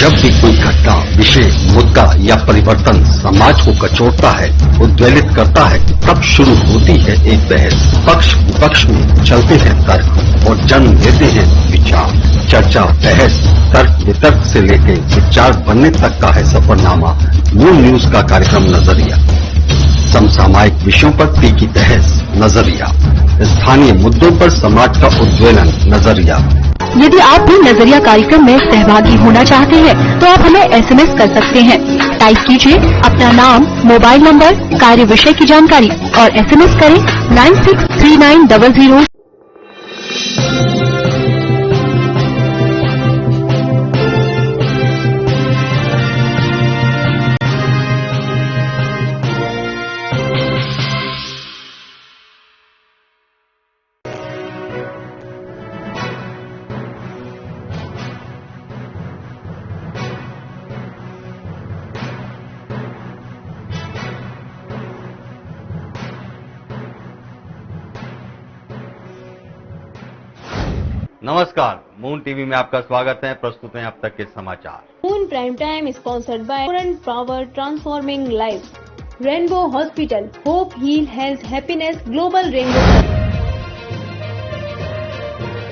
जब भी कोई घटना, विषय, मुद्दा या परिवर्तन समाज को कचोटता है, उद्वेलित करता है, तब शुरू होती है एक बहस। पक्ष विपक्ष में चलते हैं तर्क और जन्म लेते हैं विचार। चर्चा, बहस, तर्क वितर्क से लेकर विचार बनने तक का है सफरनामा मूल न्यूज का कार्यक्रम नजरिया। समसामयिक विषयों पर तीखी बहस नजरिया, स्थानीय मुद्दों पर समाज का उद्वेलन नजरिया। यदि आप भी नजरिया कार्यक्रम में सहभागी होना चाहते हैं तो आप हमें एसएमएस कर सकते हैं। टाइप कीजिए अपना नाम, मोबाइल नंबर, कार्य विषय की जानकारी और एसएमएस करें 963900। नमस्कार, मून टीवी में आपका स्वागत है। प्रस्तुत हैं अब तक के समाचार। Moon prime time sponsored by current power transforming life, Rainbow hospital, hope heal health happiness global Rainbow.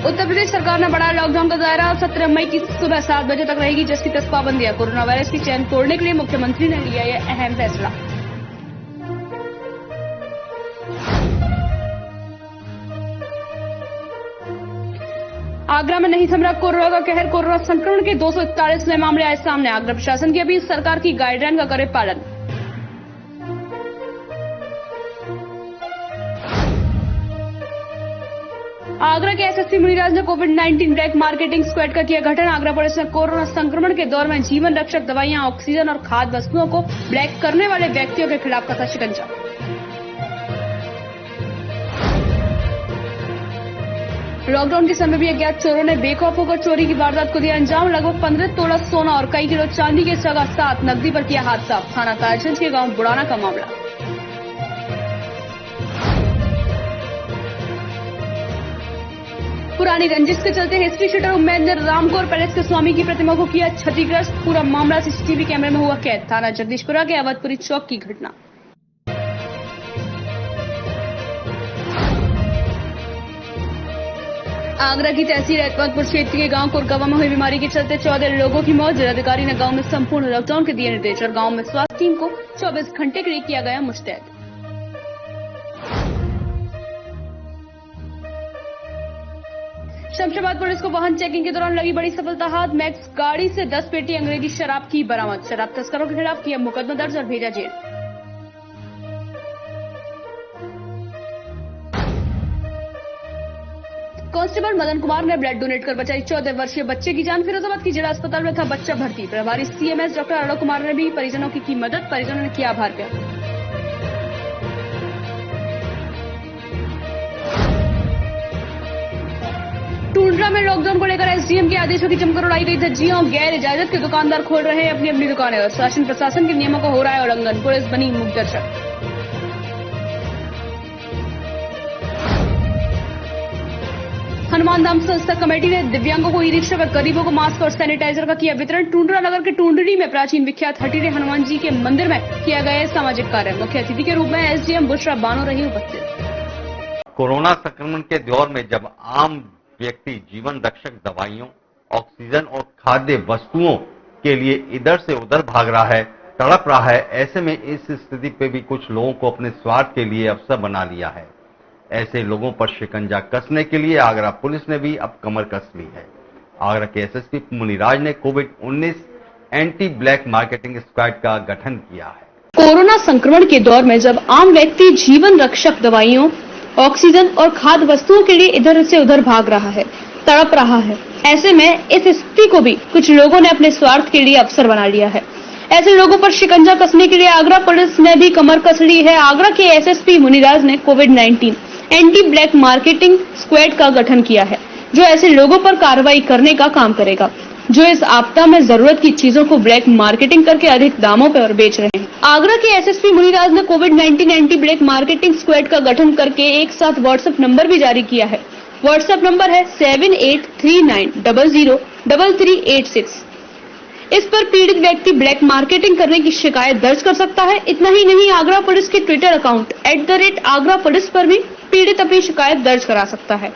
Uttar Pradesh सरकार ने बढ़ाया लॉकडाउन का दायरा। 17 मई की सुबह 7 बजे तक रहेगी 10 की 10 पाबंदियां। कोरोना वायरस की चैन तोड़ने के लिए मुख्यमंत्री ने लिया यह अहम फैसला। आगरा में नहीं थम रहा कोरोना का कहर। कोरोना संक्रमण के 241 नए मामले आए सामने। आगरा प्रशासन की अपील, सरकार की गाइडलाइन का करे पालन। आगरा के एसएसपी मुनिराज ने कोविड-19 ब्लैक मार्केटिंग स्क्वाड का किया गठन। आगरा पुलिस ने कोरोना संक्रमण के दौर में जीवन रक्षक दवाइयां, ऑक्सीजन और खाद्य वस्तुओं को ब्लैक करने वाले व्यक्तियों के खिलाफ कसा शिकंजा। लॉकडाउन के समय भी अज्ञात चोरों ने बेखौफ होकर चोरी की वारदात को दिया अंजाम। लगभग 15 तोला सोना और कई किलो चांदी के जगह 7 नकदी पर किया हाथ साफ। थाना तारजंज के गांव बुड़ाना का मामला। पुरानी रंजिश के चलते हिस्ट्री शूटर उम्मेद ने रामकोर पैलेस के स्वामी की प्रतिमा को किया क्षतिग्रस्त। पूरा मामला सीसीटीवी कैमरे में हुआ कैद। थाना जगदीशपुरा के अवधपुरी चौक की घटना। आगरा की तहसील एतमादपुर क्षेत्र के गांव कुरकवा में हुई बीमारी के चलते 14 लोगों की मौत। जिलाधिकारी ने गांव में संपूर्ण लॉकडाउन के दिए निर्देश और गांव में स्वास्थ्य टीम को 24 घंटे के लिए किया गया मुस्तैद। शमशाबाद पुलिस को वाहन चेकिंग के दौरान लगी बड़ी सफलता हाथ। मैक्स गाड़ी से 10 पेटी अंग्रेजी शराब की बरामद। शराब तस्करों के खिलाफ किया मुकदमा दर्ज और भेजा जेल। कांस्टेबल मदन कुमार ने ब्लड डोनेट कर बचाई 14 वर्षीय बच्चे की जान। फिरोजाबाद की जिला अस्पताल में था बच्चा भर्ती। प्रभारी सीएमएस डॉक्टर अरुण कुमार ने भी परिजनों की मदद। परिजनों ने किया आभार व्यक्त। टुंड्रा में लॉकडाउन को लेकर एसडीएम के आदेशों की जमकर उड़ाई गई धज्जियां। गैर इजाजत के दुकानदार खोल रहे हैं अपनी अपनी दुकानें और शासन प्रशासन के नियमों का हो रहा है उल्लंघन। पुलिस बनी मूक दर्शक। हनुमान धाम संस्था कमेटी ने दिव्यांगों को ई रिक्शा व गरीबों को मास्क और सैनिटाइजर का किया वितरण। टुंड्रा नगर के टुंडरी में प्राचीन विख्यात हटीरे हनुमान जी के मंदिर में किया गया सामाजिक कार्य। मुख्य अतिथि के रूप में एसडीएम बुशरा बानो रही उपस्थित। कोरोना संक्रमण के दौर में जब आम व्यक्ति जीवन रक्षक दवाइयों, ऑक्सीजन और खाद्य वस्तुओं के लिए इधर से उधर भाग रहा है, तड़प रहा है, ऐसे में इस स्थिति पे भी कुछ लोगों को अपने स्वार्थ के लिए अवसर बना लिया है। ऐसे लोगों पर शिकंजा कसने के लिए आगरा पुलिस ने भी अब कमर कस ली है। आगरा के एसएसपी मुनिराज ने कोविड-19 एंटी ब्लैक मार्केटिंग स्क्वाड का गठन किया है। कोरोना संक्रमण के दौर में जब आम व्यक्ति जीवन रक्षक दवाइयों, ऑक्सीजन और खाद्य वस्तुओं के लिए इधर से उधर भाग रहा है, तड़प रहा है, ऐसे में इस स्थिति को भी कुछ लोगों ने अपने स्वार्थ के लिए अवसर बना लिया है। ऐसे लोगों पर शिकंजा कसने के लिए आगरा पुलिस ने भी कमर कस ली है। आगरा के एसएसपी मुनिराज ने कोविड-19 एंटी ब्लैक मार्केटिंग स्क्वाड का गठन किया है, जो ऐसे लोगों पर कार्रवाई करने का काम करेगा जो इस आपदा में जरूरत की चीजों को ब्लैक मार्केटिंग करके अधिक दामों पर बेच रहे हैं। आगरा के एसएसपी मुनिराज ने कोविड-19 एंटी ब्लैक मार्केटिंग स्क्वाड का गठन करके एक साथ व्हाट्सएप नंबर भी जारी किया है। व्हाट्सएप नंबर है 7839003386। इस पर पीड़ित व्यक्ति ब्लैक मार्केटिंग करने की शिकायत दर्ज कर सकता है। इतना ही नहीं, आगरा पुलिस के ट्विटर अकाउंट @आगरा पुलिस पर भी पीड़ित अपनी शिकायत दर्ज करा सकता है।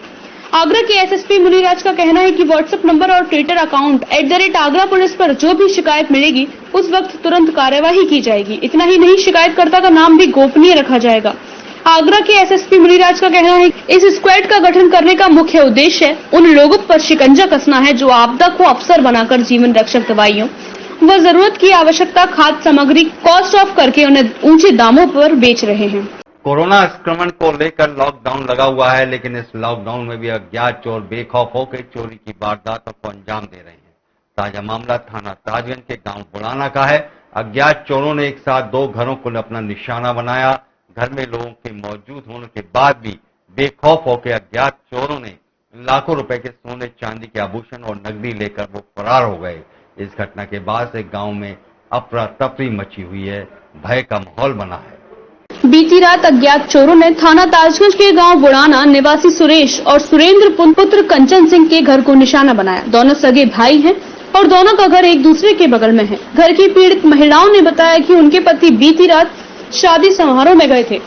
आगरा के एसएसपी मुनिराज का कहना है कि व्हाट्सएप नंबर और ट्विटर अकाउंट @आगरा पुलिस पर जो भी शिकायत मिलेगी उस वक्त तुरंत कार्यवाही की जाएगी। इतना ही नहीं, शिकायतकर्ता का नाम भी गोपनीय रखा जाएगा। आगरा के एसएसपी मुनिराज का कहना है इस स्क्वाड का गठन करने का मुख्य उद्देश्य उन लोगों पर शिकंजा कसना है जो आपदा को अवसर बनाकर जीवन रक्षक दवाइयों व जरूरत की आवश्यकता खाद्य सामग्री कॉस्ट ऑफ करके उन्हें ऊंचे दामों पर बेच रहे हैं। कोरोना संक्रमण को लेकर लॉकडाउन लगा हुआ है, लेकिन इस लॉकडाउन में भी अज्ञात चोर बेखौफ होकर चोरी की वारदातों को अंजाम दे रहे हैं। ताजा मामला थाना ताजगंज के गांव बुड़ाना का है। अज्ञात चोरों ने एक साथ 2 घरों को अपना निशाना बनाया। घर में लोगों के मौजूद होने के बाद भी बेखौफ होकर अज्ञात चोरों ने लाखों रुपए के सोने चांदी के आभूषण और नकदी लेकर वो फरार हो गए। इस घटना के बाद से गांव में अफरा तफरी मची हुई है, भय का माहौल बना है। बीती रात अज्ञात चोरों ने थाना ताजगंज के गांव बुड़ाना निवासी सुरेश और सुरेंद्र पुत्र कंचन सिंह के घर को निशाना बनाया। दोनों सगे भाई हैं और दोनों का घर एक दूसरे के बगल में है। घर की पीड़ित महिलाओं ने बताया कि उनके पति बीती रात शादी समारोह में गए थे।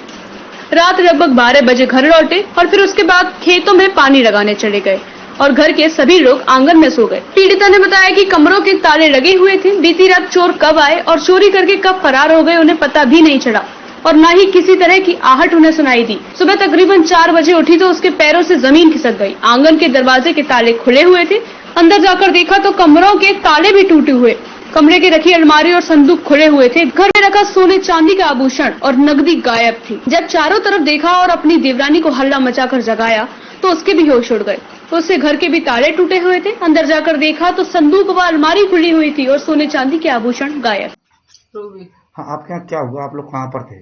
रात लगभग 12 बजे घर लौटे और फिर उसके बाद खेतों में पानी लगाने चले गए और घर के सभी लोग आंगन में सो गए। पीड़िता ने बताया कि कमरों के ताले लगे हुए थे। बीती रात चोर कब आए और चोरी करके कब फरार हो गए उन्हें पता भी नहीं चला और न ही किसी तरह की आहट उन्हें सुनाई दी। सुबह तकरीबन 4 बजे उठी तो उसके पैरों से जमीन खिसक गई। आंगन के दरवाजे के ताले खुले हुए थे। अंदर जाकर देखा तो कमरों के ताले भी टूटे हुए, कमरे की रखी अलमारी और संदूक खुले हुए थे। घर में रखा सोने चांदी का आभूषण और नकदी गायब थी। जब चारों तरफ देखा और अपनी देवरानी को हल्ला मचाकर जगाया तो उसके भी होश उड़ गए। उससे घर के भी ताले टूटे हुए थे। अंदर जाकर देखा तो संदूक व अलमारी खुली हुई थी और सोने चांदी के आभूषण गायब। हाँ, आपके यहाँ क्या हुआ? आप लोग कहाँ पर थे?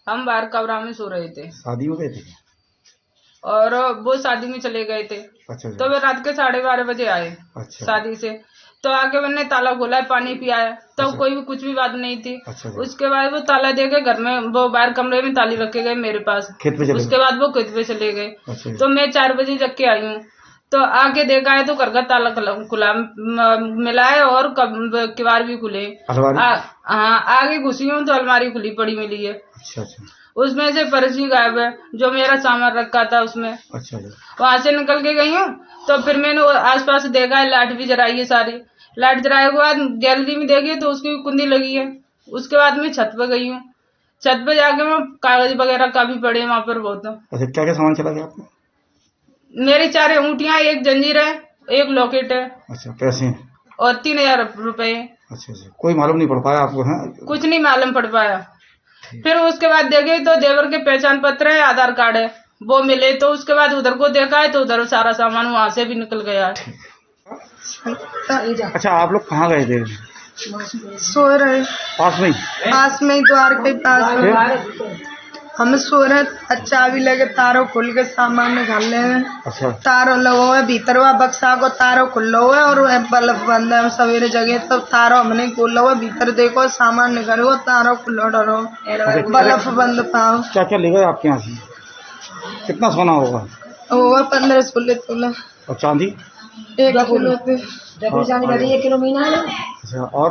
हम बाहर कमरा में सो रहे थे शादी में गए थे और वो शादी में चले गए थे। अच्छा तो वे रात के 12:30 बजे आए अच्छा शादी से। तो आके मैंने ताला खोला है, पानी पियाया, तो अच्छा। कोई भी कुछ भी बात नहीं थी। अच्छा उसके बाद वो ताला दे के घर में वो बाहर कमरे में ताली रखे गए मेरे पास। खेत पे चले उसके बाद वो खेत पे चले गए। अच्छा तो मैं 4 बजे जग के आई हूँ तो आके देखा है तो घर का ताला खुला मिला है और किवाड़ भी खुले। अलमारी? हाँ, आगे घुसी हूँ तो अलमारी खुली पड़ी मिली है। अच्छा अच्छा उसमें से पर्स भी गायब है जो मेरा सामान रखा था उसमें। अच्छा वहां से निकल के गई हूँ तो फिर मैंने आसपास देखा है, लाइट भी जलाई है सारी। लाइट जलाए के बाद गैलरी में देखी तो उसकी कुंडी लगी है। उसके बाद मैं छत पे गई हूँ। छत पे जाके मैं कागज वगैरह का भी पड़े वहां पर बहुत। अच्छा, क्या क्या सामान चला गया आपको? मेरी 4 अंगूठियां, 1 जंजीर है, 1 लॉकेट है अच्छा, पैसे? और 3000 रुपए। अच्छा अच्छा, कोई मालूम नहीं पड़ पाया आपको? है कुछ नहीं मालूम पड़ पाया। फिर उसके बाद देखे तो देवर के पहचान पत्र है, आधार कार्ड है, वो मिले। तो उसके बाद उधर को देखा है तो उधर सारा सामान वहां से भी निकल गया है। अच्छा, आप लोग कहाँ गए थे? सो रहे पास में ही? पास में ही, द्वार के पास में हम सो रहे। चाबी लगे, तारों खुल के सामान निकाल ले। अच्छा, तारों लगो है भीतर हुआ बक्सा को, तारों खुल है और बल्ब बंद है। सवेरे जगे तो तारों हमने खोल हुआ, भीतर देखो सामान निकलो, तारों खुलो डरो, बल्ब बंद पाओ। क्या क्या ले गए आपके यहाँ से? कितना सोना होगा? होगा 15-16 तोला और चांदी? 1 किलो पे। अच्छा, और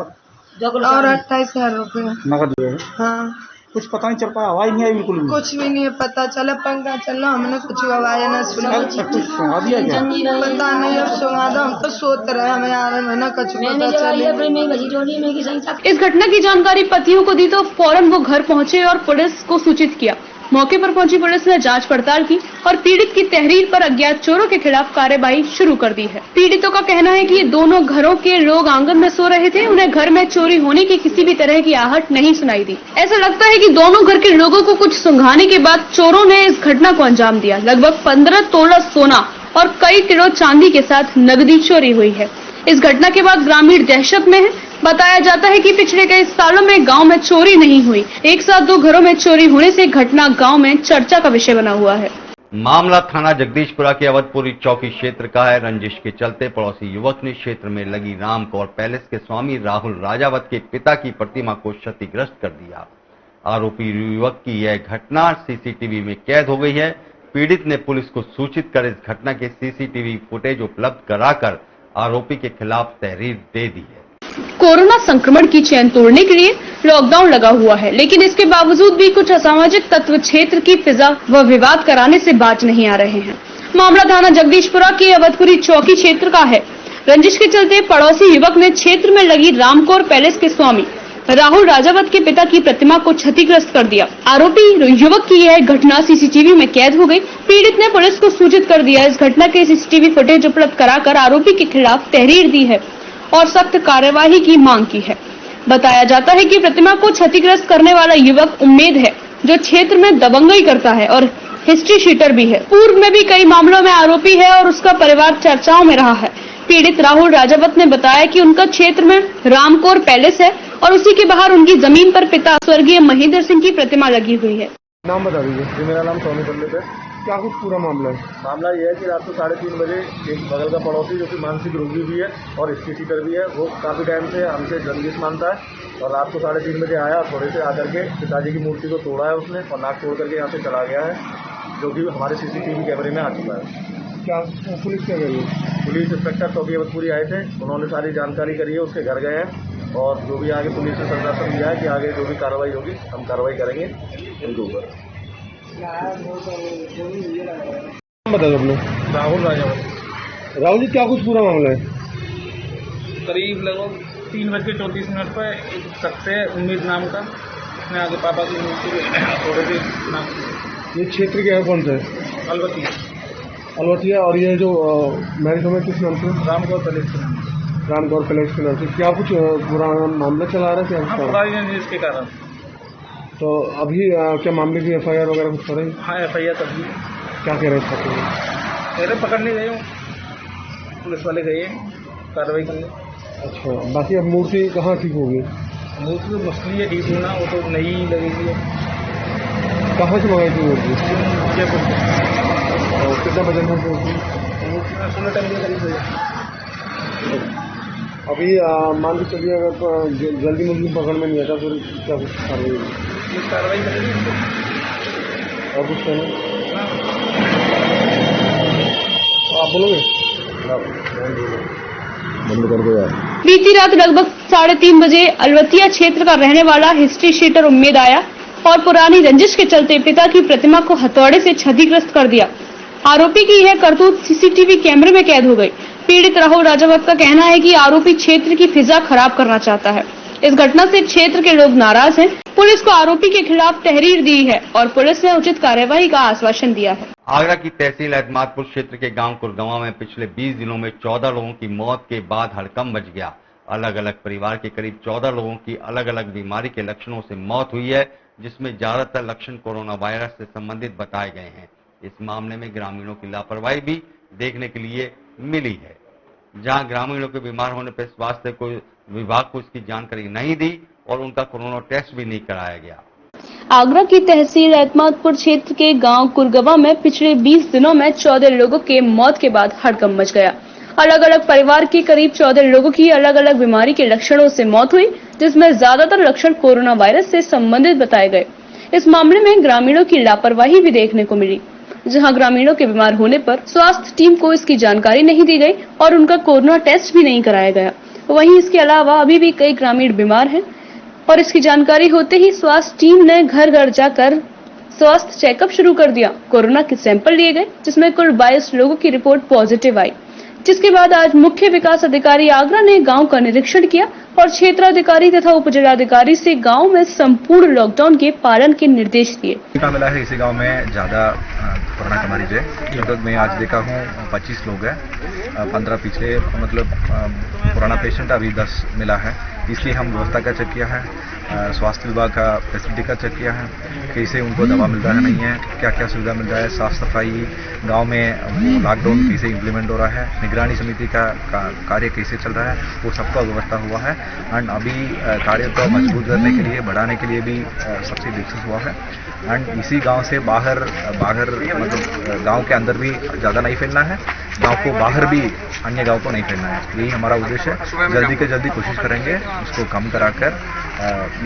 28,000 रुपये नकद दिए? हाँ। कुछ पता नहीं चल पाया? आवाज नहीं आई बिल्कुल भी? कुछ भी नहीं पता चला, पंखा चला, हमने कुछ आवाज न सुना। कुछ सुना दिया क्या? पता नहीं, अब सुना दो, हम तो सोते रहे, हमें आ रहे ना कुछ पता चले। इस घटना की जानकारी पतियों को दी तो फौरन वो घर पहुंचे और पुलिस को सूचित किया। मौके पर पहुंची पुलिस ने जांच पड़ताल की और पीड़ित की तहरीर पर अज्ञात चोरों के खिलाफ कार्रवाई शुरू कर दी है। पीड़ितों का कहना है कि ये दोनों घरों के लोग आंगन में सो रहे थे। उन्हें घर में चोरी होने की किसी भी तरह की आहट नहीं सुनाई दी। ऐसा लगता है कि दोनों घर के लोगों को कुछ सुंघाने के बाद चोरों ने इस घटना को अंजाम दिया। लगभग 15 तोला सोना और कई किलो चांदी के साथ नकदी चोरी हुई है। इस घटना के बाद ग्रामीण दहशत में है। बताया जाता है कि पिछले कई सालों में गांव में चोरी नहीं हुई। एक साथ 2 घरों में चोरी होने से घटना गांव में चर्चा का विषय बना हुआ है। मामला थाना जगदीशपुरा के अवधपुरी चौकी क्षेत्र का है। रंजिश के चलते पड़ोसी युवक ने क्षेत्र में लगी रामकौर पैलेस के स्वामी राहुल राजावत के पिता की प्रतिमा को क्षतिग्रस्त कर दिया। आरोपी युवक की यह घटना सीसीटीवी में कैद हो गई है। पीड़ित ने पुलिस को सूचित कर इस घटना के सीसीटीवी फुटेज उपलब्ध कराकर आरोपी के खिलाफ तहरीर दे दी है। कोरोना संक्रमण की चेन तोड़ने के लिए लॉकडाउन लगा हुआ है, लेकिन इसके बावजूद भी कुछ असामाजिक तत्व क्षेत्र की फिजा व विवाद कराने से बाज नहीं आ रहे हैं। मामला थाना जगदीशपुरा के अवधपुरी चौकी क्षेत्र का है। रंजिश के चलते पड़ोसी युवक ने क्षेत्र में लगी रामकौर पैलेस के स्वामी राहुल राजावत के पिता की प्रतिमा को क्षतिग्रस्त कर दिया। आरोपी युवक की यह घटना सीसीटीवी में कैद हो गई। पीड़ित ने पुलिस को सूचित कर दिया। इस घटना के सीसीटीवी फुटेज उपलब्ध कराकर आरोपी के खिलाफ तहरीर दी है और सख्त कार्यवाही की मांग की है। बताया जाता है कि प्रतिमा को क्षतिग्रस्त करने वाला युवक उम्मेद है, जो क्षेत्र में दबंगई करता है और हिस्ट्री शीटर भी है। पूर्व में भी कई मामलों में आरोपी है और उसका परिवार चर्चाओं में रहा है। पीड़ित राहुल राजावत ने बताया कि उनका क्षेत्र में रामकौर पैलेस है और उसी के बाहर उनकी जमीन पर पिता स्वर्गीय महेंद्र सिंह की प्रतिमा लगी हुई है। नाम बता दीजिए। जी, मेरा नाम सोनी पंडित है। क्या कुछ पूरा मामला है? मामला यह है कि रात को 3:30 बजे एक बगल का पड़ोसी जो कि मानसिक रोगी भी है और हिस्ट्री शीटर भी है, वो काफ़ी टाइम से हमसे जर्नलिस्ट मानता है और रात को 3:30 बजे आया। थोड़े से आकर के पिताजी की मूर्ति को तोड़ा है उसने और नाक तोड़ करके यहाँ से चला गया है, जो कि हमारे सीसीटीवी कैमरे में आ चुका है। क्या पुलिस क्या करी? पुलिस इंस्पेक्टर चौकी अवधपुरी आए थे, उन्होंने सारी जानकारी करी है, उसके घर गए हैं और जो भी आगे पुलिस ने संरक्षण दिया है कि आगे जो भी कार्रवाई होगी हम कार्रवाई करेंगे उनके ऊपर। बता दो अपने। राहुल राजावत। राहुल जी, क्या कुछ पूरा मामला है? करीब लगभग 3:34 पर एक शख्स है उम्मीद नाम का, उसने आगे पापा की मूर्ति थोड़े से नाम। ये क्षेत्र क्या है, कौन सा है? अलवतिया। और ये जो मैरिज होम है किस नाम से? रामकौर पैलेस रामकौर पैलेस के नाम से। क्या कुछ पूरा मामला चला रहा है? पुरानी इसके कारण। तो अभी क्या मामले की FIR वगैरह कुछ कर रहे हैं? हाँ, FIR कर दी। क्या कह रहे हैं छात्र? पहले पकड़ने गए हूँ, पुलिस वाले गए कार्रवाई करने। अच्छा, बाकी अब मूर्ति कहाँ ठीक होगी? मूर्ति तो मुश्किल है ठीक होना, वो तो नई लगेगी। कहाँ से मंगाई थी मूर्ति? जयपुर से। और कितना बजट है मूर्ति? 16 टन के करीब है। अभी मान के चलिए अगर जल्दी मुल्जिम पकड़ में नहीं आता फिर क्या कुछ कार्रवाई करेगी और कुछ कहना आप बोलोगे? बंद कर दो यार। बीती रात लगभग 3:30 बजे अलवतिया क्षेत्र का रहने वाला हिस्ट्री शीटर उम्मीद आया और पुरानी रंजिश के चलते पिता की प्रतिमा को हथौड़े से क्षतिग्रस्त कर दिया। आरोपी की यह करतूत सीसीटीवी कैमरे में कैद हो गई। पीड़ित राहुल राजावत का कहना है कि आरोपी क्षेत्र की फिजा खराब करना चाहता है। इस घटना से क्षेत्र के लोग नाराज हैं। पुलिस को आरोपी के खिलाफ तहरीर दी है और पुलिस ने उचित कार्यवाही का आश्वासन दिया है। आगरा की तहसील एतमादपुर क्षेत्र के गांव कुरगवा में पिछले 20 दिनों में 14 लोगों की मौत के बाद हड़कंप मच गया। अलग अलग परिवार के करीब 14 लोगों की अलग अलग बीमारी के लक्षणों से मौत हुई है, जिसमें ज्यादातर लक्षण कोरोना वायरस से संबंधित बताए गए हैं। इस मामले में ग्रामीणों की लापरवाही भी देखने के लिए मिली है, जहां ग्रामीणों के बीमार होने पर स्वास्थ्य विभाग को इसकी जानकारी नहीं दी और उनका कोरोना टेस्ट भी नहीं कराया गया। आगरा की तहसील एतमादपुर क्षेत्र के गांव कुरगवा में पिछले 20 दिनों में 14 लोगों के मौत के बाद हड़कंप मच गया। अलग अलग परिवार के करीब 14 लोगों की अलग अलग बीमारी के लक्षणों से मौत हुई, जिसमें ज्यादातर लक्षण कोरोना वायरस से संबंधित बताए गए। इस मामले में ग्रामीणों की लापरवाही भी देखने को मिली, जहां ग्रामीणों के बीमार होने पर स्वास्थ्य टीम को इसकी जानकारी नहीं दी गई और उनका कोरोना टेस्ट भी नहीं कराया गया। वहीं इसके अलावा अभी भी कई ग्रामीण बीमार हैं और इसकी जानकारी होते ही स्वास्थ्य टीम ने घर घर जाकर स्वास्थ्य चेकअप शुरू कर दिया। कोरोना के सैंपल लिए गए, जिसमें कुल 22 लोगों की रिपोर्ट पॉजिटिव आई, जिसके बाद आज मुख्य विकास अधिकारी आगरा ने गांव का निरीक्षण किया और क्षेत्राधिकारी तथा उप जिलाधिकारी से गांव में संपूर्ण लॉकडाउन के पालन के निर्देश दिए। मिला है इसी गांव में ज्यादा कोरोना का मरीज है। लगभग मैं आज देखा हूँ 25 लोग हैं, 15 पिछले मतलब पुराना पेशेंट अभी 10 मिला है। इसलिए हम व्यवस्था का चेक किया है, स्वास्थ्य विभाग का फैसिलिटी का चेक किया है, कैसे उनको दवा मिल रहा है नहीं है, क्या क्या सुविधा मिल रहा है, साफ सफाई, गांव में लॉकडाउन कैसे इम्प्लीमेंट हो रहा है, निगरानी समिति का कार्य कैसे चल रहा है, वो सबका व्यवस्था हुआ है। एंड अभी कार्य को मजबूत करने के लिए, बढ़ाने के लिए भी सबसे डिस्कस हुआ है। एंड इसी गांव से बाहर मतलब गांव के अंदर भी ज़्यादा नहीं फैलना है, गांव को बाहर भी अन्य गांव को नहीं फैलना है। यही हमारा उद्देश्य है। जल्दी से जल्दी कोशिश करेंगे उसको कम कराकर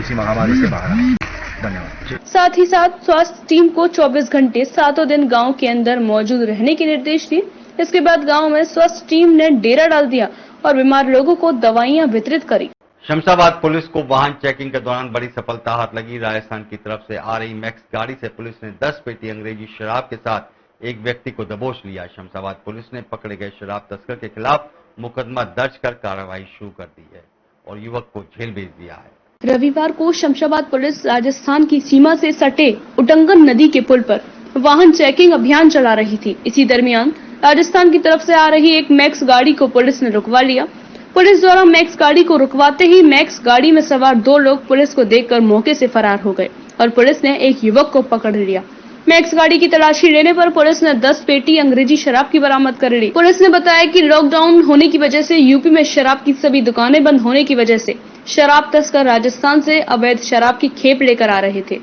इसी महामारी से बाहर आए। धन्यवाद। साथ ही साथ स्वास्थ्य टीम को 24 घंटे 7 दिन गांव के अंदर मौजूद रहने के निर्देश दिए। इसके बाद गांव में स्वास्थ्य टीम ने डेरा डाल दिया और बीमार लोगों को दवाइयां वितरित करी। शमशाबाद पुलिस को वाहन चेकिंग के दौरान बड़ी सफलता हाथ लगी। राजस्थान की तरफ से आ रही मैक्स गाड़ी से पुलिस ने 10 पेटी अंग्रेजी शराब के साथ एक व्यक्ति को दबोच लिया। शमशाबाद पुलिस ने पकड़े गए शराब तस्कर के खिलाफ मुकदमा दर्ज कर कार्रवाई शुरू कर दी है और युवक को जेल भेज दिया है। रविवार को शमशाबाद पुलिस राजस्थान की सीमा से सटे उटंगन नदी के पुल पर वाहन चेकिंग अभियान चला रही थी। इसी दरमियान राजस्थान की तरफ से आ रही एक मैक्स गाड़ी को पुलिस ने रुकवा लिया। पुलिस द्वारा मैक्स गाड़ी को रुकवाते ही मैक्स गाड़ी में सवार 2 लोग पुलिस को देखकर मौके से फरार हो गए और पुलिस ने एक युवक को पकड़ लिया। मैक्स गाड़ी की तलाशी लेने पर पुलिस ने 10 पेटी अंग्रेजी शराब की बरामद कर ली। पुलिस ने बताया कि लॉकडाउन होने की वजह से यूपी में शराब की सभी दुकानें बंद होने की वजह से शराब तस्कर राजस्थान से अवैध शराब की खेप लेकर आ रहे थे,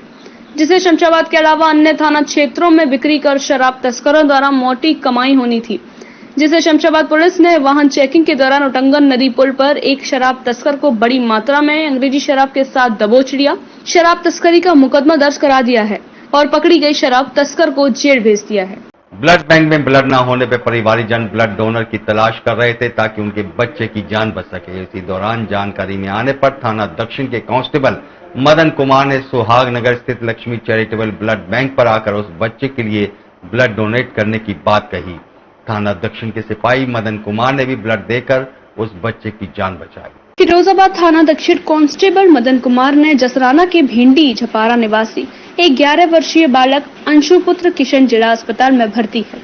जिसे शमशाबाद के अलावा अन्य थाना क्षेत्रों में बिक्री कर शराब तस्करों द्वारा मोटी कमाई होनी थी, जिसे शमशाबाद पुलिस ने वाहन चेकिंग के दौरान उटंगन नदी पुल पर एक शराब तस्कर को बड़ी मात्रा में अंग्रेजी शराब के साथ दबोच लिया। शराब तस्करी का मुकदमा दर्ज करा दिया है और पकड़ी गई शराब तस्कर को जेल भेज दिया है। ब्लड बैंक में ब्लड न होने पर परिवारीजन ब्लड डोनर की तलाश कर रहे थे ताकि उनके बच्चे की जान बच सके। इसी दौरान जानकारी में आने पर थाना दक्षिण के कांस्टेबल मदन कुमार ने सुहागनगर स्थित लक्ष्मी चैरिटेबल ब्लड बैंक पर आकर उस बच्चे के लिए ब्लड डोनेट करने की बात कही। थाना दक्षिण के सिपाही मदन कुमार ने भी ब्लड देकर उस बच्चे की जान बचाई। फिरोजाबाद थाना दक्षिण कांस्टेबल मदन कुमार ने जसराना के भिंडी झपारा निवासी एक 11 वर्षीय बालक अंशु पुत्र किशन जिला अस्पताल में भर्ती है।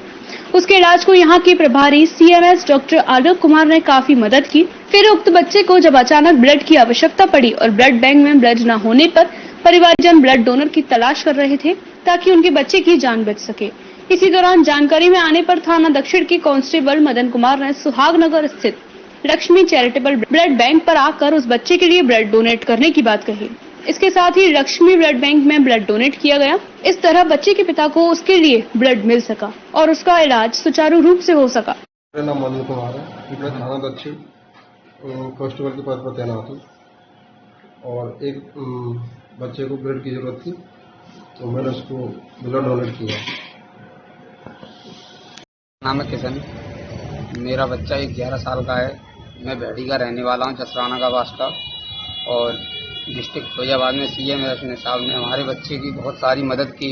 उसके इलाज को यहाँ के प्रभारी CMS डॉक्टर आलोक कुमार ने काफी मदद की। फिर उक्त बच्चे को जब अचानक ब्लड की आवश्यकता पड़ी और ब्लड बैंक में ब्लड न होने पर परिवारजन ब्लड डोनर की तलाश कर रहे थे ताकि उनके बच्चे की जान बच सके। इसी दौरान जानकारी में आने पर थाना दक्षिण के कांस्टेबल मदन कुमार ने सुहागनगर स्थित लक्ष्मी चैरिटेबल ब्लड बैंक पर आकर उस बच्चे के लिए ब्लड डोनेट करने की बात कही। इसके साथ ही लक्ष्मी ब्लड बैंक में ब्लड डोनेट किया गया। इस तरह बच्चे के पिता को उसके लिए ब्लड मिल सका और उसका इलाज सुचारू रूप से हो सका। मेरा नाम मदन कुमार है, मैं थाना दक्षिण कांस्टेबल के पद पर तैनात हूँ और एक बच्चे को ब्लड की जरूरत थी तो मैंने उसको ब्लड डोनेट किया। नाम है किशन, मेरा बच्चा 11 साल का है। मैं भेड़ी का रहने वाला हूँ, जसराना का वास्ता, और डिस्ट्रिक्ट फिरोजाबाद में CMS साहब ने हमारे बच्चे की बहुत सारी मदद की।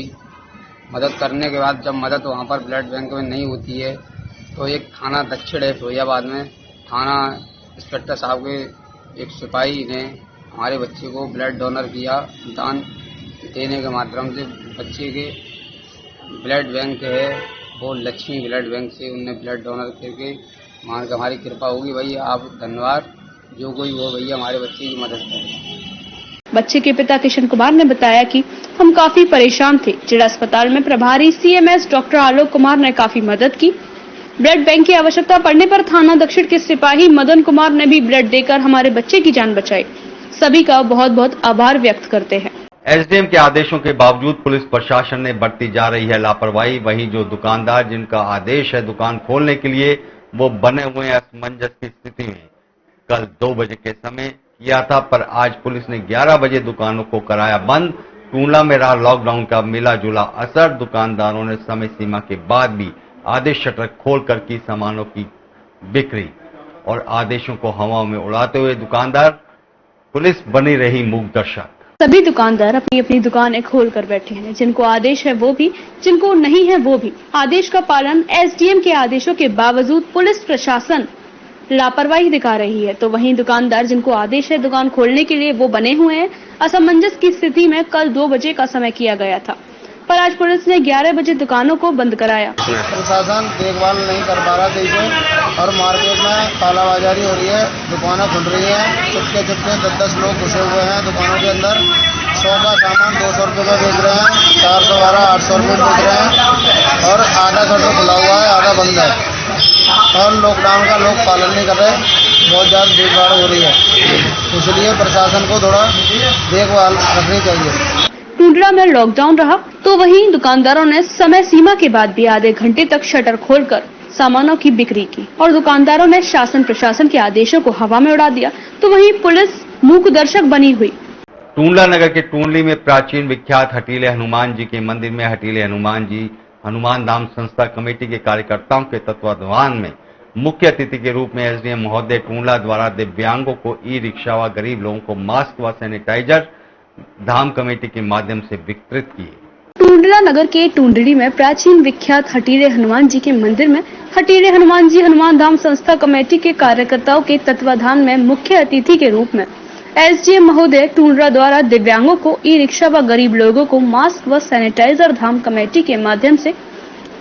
मदद करने के बाद जब मदद वहाँ पर ब्लड बैंक में नहीं होती है तो एक थाना दक्षिण है फिरोजाबाद में, थाना इंस्पेक्टर साहब के एक सिपाही ने हमारे बच्चे को ब्लड डोनर किया। दान देने के माध्यम से बच्चे के ब्लड बैंक है वो लक्ष्मी ब्लड बैंक से उनने ब्लड डोनर करके मान के हमारी कृपा होगी। भैया आप धन्यवाद, जो कोई हो भैया हमारे बच्चे की मदद करें। बच्चे के पिता किशन कुमार ने बताया कि हम काफी परेशान थे। जिला अस्पताल में प्रभारी CMS डॉक्टर आलोक कुमार ने काफी मदद की। ब्लड बैंक की आवश्यकता पड़ने पर थाना दक्षिण के सिपाही मदन कुमार ने भी ब्लड देकर हमारे बच्चे की जान बचाई। सभी का बहुत बहुत आभार व्यक्त करते हैं। SDM के आदेशों के बावजूद पुलिस प्रशासन ने बरती जा रही है लापरवाही। वहीं जो दुकानदार जिनका आदेश है दुकान खोलने के लिए वो बने हुए हैं असमंजस की स्थिति में। कल 2 बजे के समय किया था पर आज पुलिस ने 11 बजे दुकानों को कराया बंद। टूंडला में रहा लॉकडाउन का मिला जुला असर। दुकानदारों ने समय सीमा के बाद भी आदेश शटर खोलकर की सामानों की बिक्री और आदेशों को हवा में उड़ाते हुए दुकानदार पुलिस बनी रही मूक दर्शक। सभी दुकानदार अपनी अपनी दुकानें खोल कर बैठे हैं। जिनको आदेश है वो भी, जिनको नहीं है वो भी। आदेश का पालन SDM के आदेशों के बावजूद पुलिस प्रशासन लापरवाही दिखा रही है, तो वहीं दुकानदार जिनको आदेश है दुकान खोलने के लिए वो बने हुए हैं। असमंजस की स्थिति में कल 2 बजे का समय किया गया था पर आज पुलिस ने 11 बजे दुकानों को बंद कराया। प्रशासन देखभाल नहीं कर पा रहा इसे और मार्केट में कालाबाजारी हो रही है, दुकानें खुल रही हैं, चुपके 10-10 लोग घुसे हुए हैं दुकानों के अंदर। 100 का सामान 200 रुपये का बेच रहे हैं, 412 800 रुपये बेच रहे हैं और आधा शटर खुला हुआ है, आधा बंद है और लॉकडाउन का लोग पालन नहीं कर रहे। बहुत ज़्यादा भीड़भाड़ हो रही है, इसलिए प्रशासन को थोड़ा देखभाल रखनी चाहिए। टूंडला में लॉकडाउन रहा तो वहीं दुकानदारों ने समय सीमा के बाद भी आधे घंटे तक शटर खोलकर सामानों की बिक्री की और दुकानदारों ने शासन प्रशासन के आदेशों को हवा में उड़ा दिया, तो वहीं पुलिस मूक दर्शक बनी हुई। टूंडला नगर के टूंडली में प्राचीन विख्यात हटीले हनुमान जी के मंदिर में हटीले हनुमान जी हनुमान धाम संस्था कमेटी के कार्यकर्ताओं के तत्वाधान में मुख्य अतिथि के रूप में एसडीएम महोदय टूंडला द्वारा दिव्यांगों को ई रिक्शा व गरीब लोगों को मास्क व सैनिटाइजर धाम कमेटी के माध्यम से वितरित किए। टूंडला नगर के टूंडड़ी में प्राचीन विख्यात हटीरे हनुमान जी के मंदिर में हटीरे हनुमान जी हनुमान धाम संस्था कमेटी के कार्यकर्ताओं के तत्वाधान में मुख्य अतिथि के रूप में एसडीएम महोदय टूंडला द्वारा दिव्यांगों को ई रिक्शा व गरीब लोगों को मास्क व सैनिटाइजर धाम कमेटी के माध्यम से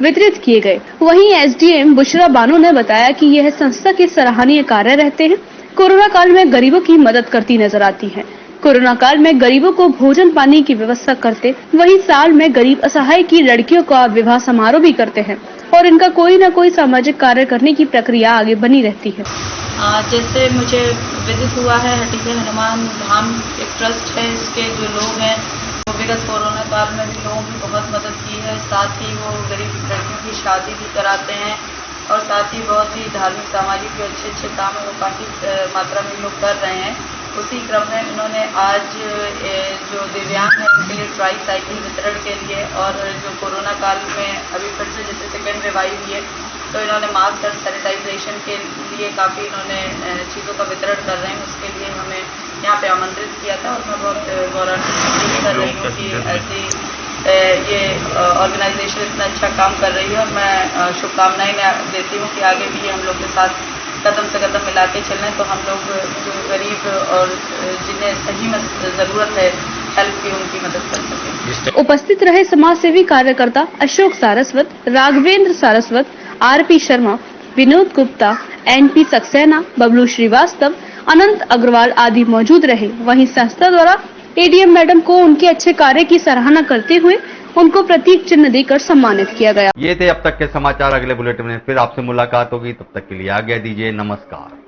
वितरित किए गए। वहीं एसडीएम बुशरा बानो ने बताया कि यह संस्था के सराहनीय कार्य रहते हैं। कोरोना काल में गरीबों की मदद करती नजर आती है। कोरोना काल में गरीबों को भोजन पानी की व्यवस्था करते, वहीं साल में गरीब असहाय की लड़कियों का विवाह समारोह भी करते हैं और इनका कोई न कोई सामाजिक कार्य करने की प्रक्रिया आगे बनी रहती है। जैसे मुझे विदित हुआ है, हटीरे हनुमान धाम एक ट्रस्ट है, इसके जो लोग हैं वो विगत कोरोना काल में भी लोगों की बहुत मदद की है। साथ ही वो गरीब लड़कियों की शादी भी कराते हैं और साथ ही बहुत ही धार्मिक सामाजिक भी अच्छे काम है वो काफ़ी मात्रा में लोग कर रहे हैं। उसी क्रम में उन्होंने आज जो दिव्यांग हैं उनके लिए ट्राई साइकिल वितरण के लिए और जो कोरोना काल में अभी फिर से जैसे सेकेंड वेव आई हुई है तो इन्होंने मास्क और सैनिटाइजेशन के लिए काफ़ी इन्होंने चीज़ों का वितरण कर रहे हैं। उसके लिए हमें यहाँ पे आमंत्रित किया था और मैं बहुत गौरवान्वित कर रही हूँ कि ऐसी ये ऑर्गेनाइजेशन इतना अच्छा काम कर रही है और मैं शुभकामनाएं देती हूँ कि आगे भी हम लोग के साथ कदम से कदम मिला के चलें तो हम लोग जो गरीब और जिन्हें सही ज़रूरत है हेल्प की उनकी मदद कर सकें। उपस्थित रहे समाज सेवी कार्यकर्ता अशोक सारस्वत, राघवेंद्र सारस्वत, आरपी शर्मा, विनोद गुप्ता, एनपी सक्सेना, बबलू श्रीवास्तव, अनंत अग्रवाल आदि मौजूद रहे। वहीं संस्था द्वारा एडीएम मैडम को उनके अच्छे कार्य की सराहना करते हुए उनको प्रतीक चिन्ह देकर सम्मानित किया गया। ये थे अब तक के समाचार। अगले बुलेटिन में फिर आपसे मुलाकात होगी, तब तक के लिए आज्ञा दीजिए। नमस्कार।